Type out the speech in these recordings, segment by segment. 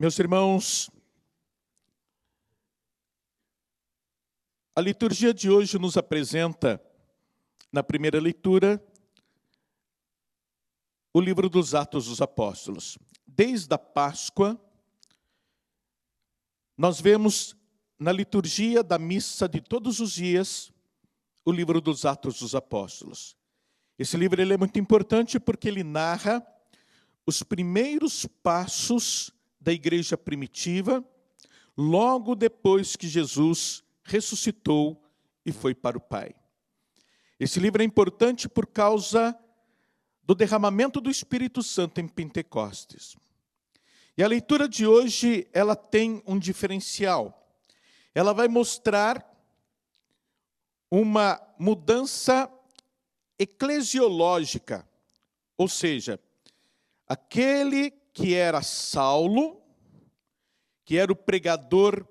Meus irmãos, a liturgia de hoje nos apresenta, na primeira leitura, o livro dos Atos dos Apóstolos. Desde a Páscoa, nós vemos na liturgia da missa de todos os dias o livro dos Atos dos Apóstolos. Esse livro ele é muito importante porque ele narra os primeiros passos da igreja primitiva, logo depois que Jesus ressuscitou e foi para o Pai. Esse livro é importante por causa do derramamento do Espírito Santo em Pentecostes. E a leitura de hoje, ela tem um diferencial. Ela vai mostrar uma mudança eclesiológica, ou seja, aquele que era Saulo, que era o pregador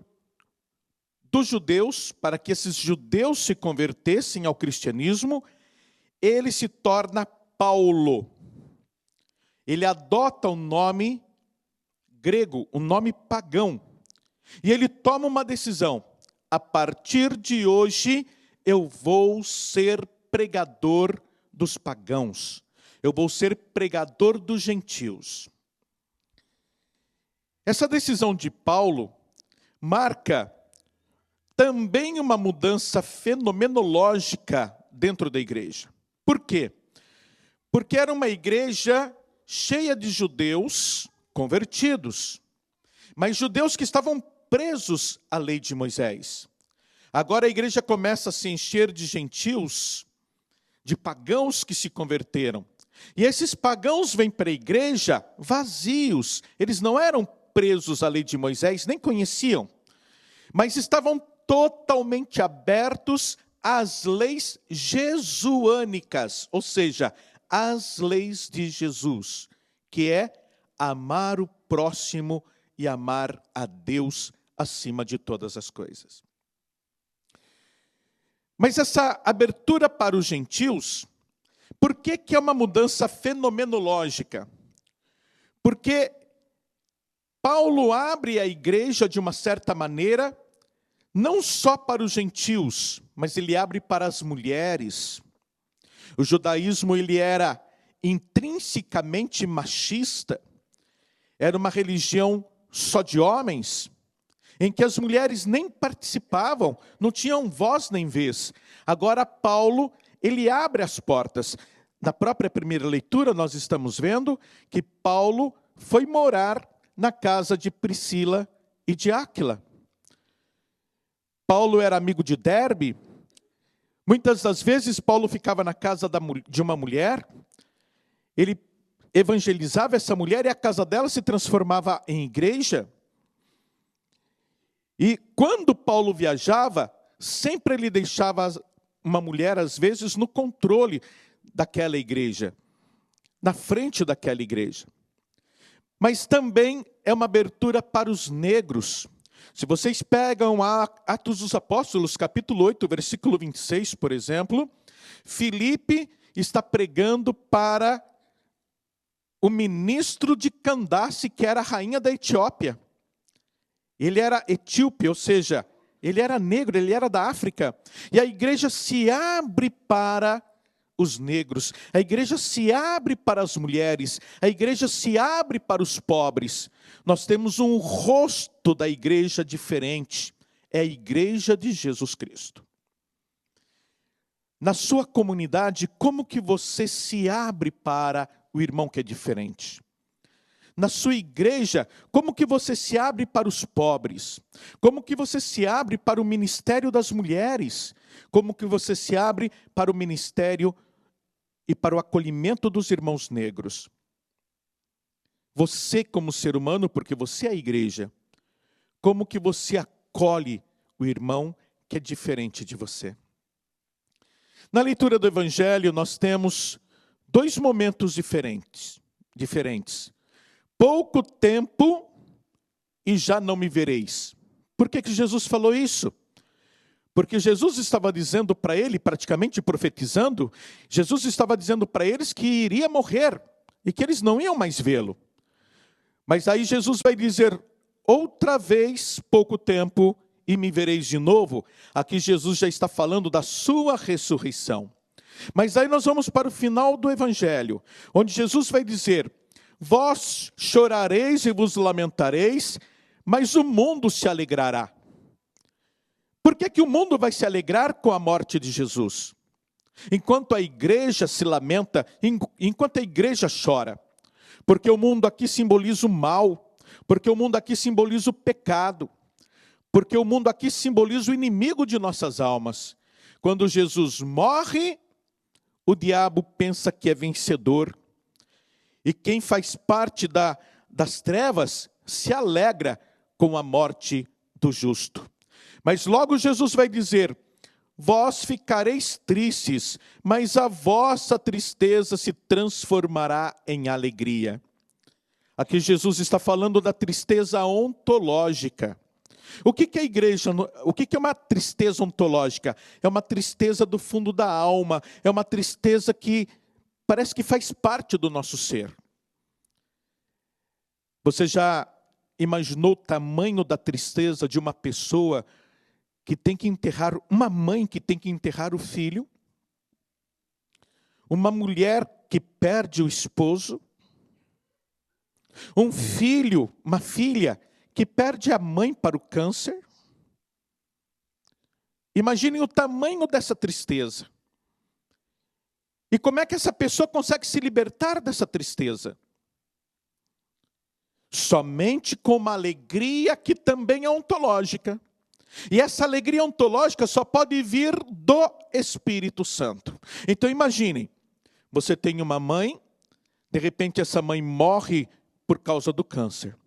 dos judeus, para que esses judeus se convertessem ao cristianismo, ele se torna Paulo. Ele adota um nome grego, um nome pagão. E ele toma uma decisão. A partir de hoje, eu vou ser pregador dos pagãos. Eu vou ser pregador dos gentios. Essa decisão de Paulo marca também uma mudança fenomenológica dentro da igreja. Por quê? Porque era uma igreja cheia de judeus convertidos, mas judeus que estavam presos à lei de Moisés. Agora a igreja começa a se encher de gentios, de pagãos que se converteram. E esses pagãos vêm para a igreja vazios. Eles não eram presos à lei de Moisés, nem conheciam, mas estavam totalmente abertos às leis jesuânicas, ou seja, às leis de Jesus, que é amar o próximo e amar a Deus acima de todas as coisas. Mas essa abertura para os gentios, por que é uma mudança fenomenológica? Porque Paulo abre a igreja de uma certa maneira, não só para os gentios, mas ele abre para as mulheres. O judaísmo ele era intrinsecamente machista, era uma religião só de homens, em que as mulheres nem participavam, não tinham voz nem vez. Agora Paulo, ele abre as portas. Na própria primeira leitura nós estamos vendo que Paulo foi morar na casa de Priscila e de Áquila. Paulo era amigo de Derbe. Muitas das vezes Paulo ficava na casa de uma mulher, ele evangelizava essa mulher e a casa dela se transformava em igreja. E quando Paulo viajava, sempre ele deixava uma mulher, às vezes, no controle daquela igreja, na frente daquela igreja. Mas também é uma abertura para os negros. Se vocês pegam Atos dos Apóstolos, capítulo 8, versículo 26, por exemplo, Filipe está pregando para o ministro de Candace, que era a rainha da Etiópia. Ele era etíope, ou seja, ele era negro, ele era da África. E a igreja se abre para os negros, a igreja se abre para as mulheres, a igreja se abre para os pobres. Nós temos um rosto da igreja diferente, é a igreja de Jesus Cristo. Na sua comunidade, como que você se abre para o irmão que é diferente? Na sua igreja, como que você se abre para os pobres? Como que você se abre para o ministério das mulheres? Como que você se abre para o ministério e para o acolhimento dos irmãos negros? Você como ser humano, porque você é a igreja, como que você acolhe o irmão que é diferente de você? Na leitura do Evangelho, nós temos dois momentos diferentes. Pouco tempo e já não me vereis. Por que Jesus falou isso? Porque Jesus estava dizendo para ele, praticamente profetizando, Jesus estava dizendo para eles que iria morrer e que eles não iam mais vê-lo. Mas aí Jesus vai dizer, outra vez pouco tempo e me vereis de novo. Aqui Jesus já está falando da sua ressurreição. Mas aí nós vamos para o final do Evangelho, onde Jesus vai dizer: vós chorareis e vos lamentareis, mas o mundo se alegrará. Por que o mundo vai se alegrar com a morte de Jesus? Enquanto a igreja se lamenta, enquanto a igreja chora. Porque o mundo aqui simboliza o mal, porque o mundo aqui simboliza o pecado, porque o mundo aqui simboliza o inimigo de nossas almas. Quando Jesus morre, o diabo pensa que é vencedor. E quem faz parte das trevas se alegra com a morte do justo. Mas logo Jesus vai dizer: vós ficareis tristes, mas a vossa tristeza se transformará em alegria. Aqui Jesus está falando da tristeza ontológica. O que é a igreja? O que é uma tristeza ontológica? É uma tristeza do fundo da alma, é uma tristeza que parece que faz parte do nosso ser. Você já imaginou o tamanho da tristeza de uma pessoa que tem que enterrar, uma mãe que tem que enterrar o filho? Uma mulher que perde o esposo? Um filho, uma filha que perde a mãe para o câncer? Imaginem o tamanho dessa tristeza. E como é que essa pessoa consegue se libertar dessa tristeza? Somente com uma alegria que também é ontológica. E essa alegria ontológica só pode vir do Espírito Santo. Então imaginem, você tem uma mãe, de repente essa mãe morre por causa do câncer.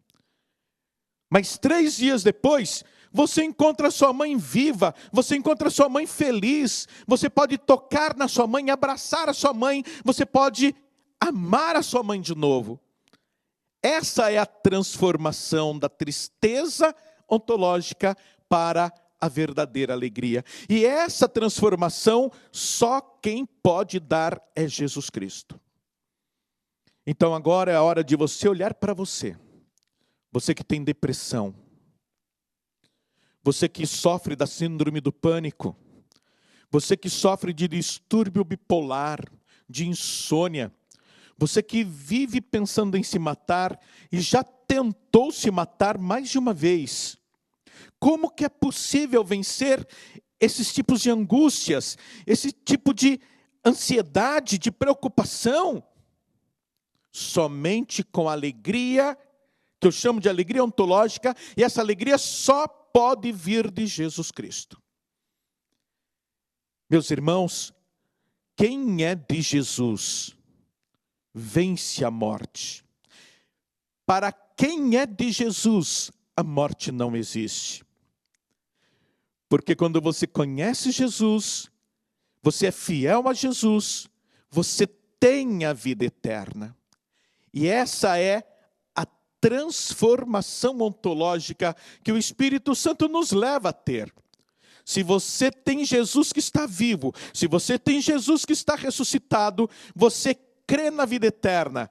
Mas 3 dias depois, você encontra sua mãe viva, você encontra sua mãe feliz, você pode tocar na sua mãe, abraçar a sua mãe, você pode amar a sua mãe de novo. Essa é a transformação da tristeza ontológica para a verdadeira alegria. E essa transformação, só quem pode dar é Jesus Cristo. Então agora é a hora de você olhar para você. Você que tem depressão. Você que sofre da síndrome do pânico. Você que sofre de distúrbio bipolar, de insônia. Você que vive pensando em se matar e já tentou se matar mais de uma vez. Como que é possível vencer esses tipos de angústias, esse tipo de ansiedade, de preocupação? Somente com alegria, que eu chamo de alegria ontológica, e essa alegria só pode vir de Jesus Cristo. Meus irmãos, quem é de Jesus vence a morte. Para quem é de Jesus, a morte não existe. Porque quando você conhece Jesus, você é fiel a Jesus, você tem a vida eterna. E essa é a transformação ontológica que o Espírito Santo nos leva a ter. Se você tem Jesus que está vivo, se você tem Jesus que está ressuscitado, você crê na vida eterna.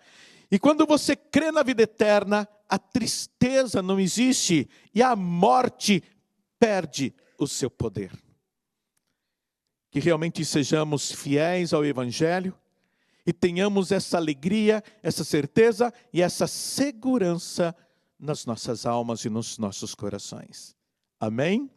E quando você crê na vida eterna, a tristeza não existe e a morte perde o seu poder. Que realmente sejamos fiéis ao Evangelho e tenhamos essa alegria, essa certeza e essa segurança nas nossas almas e nos nossos corações. Amém?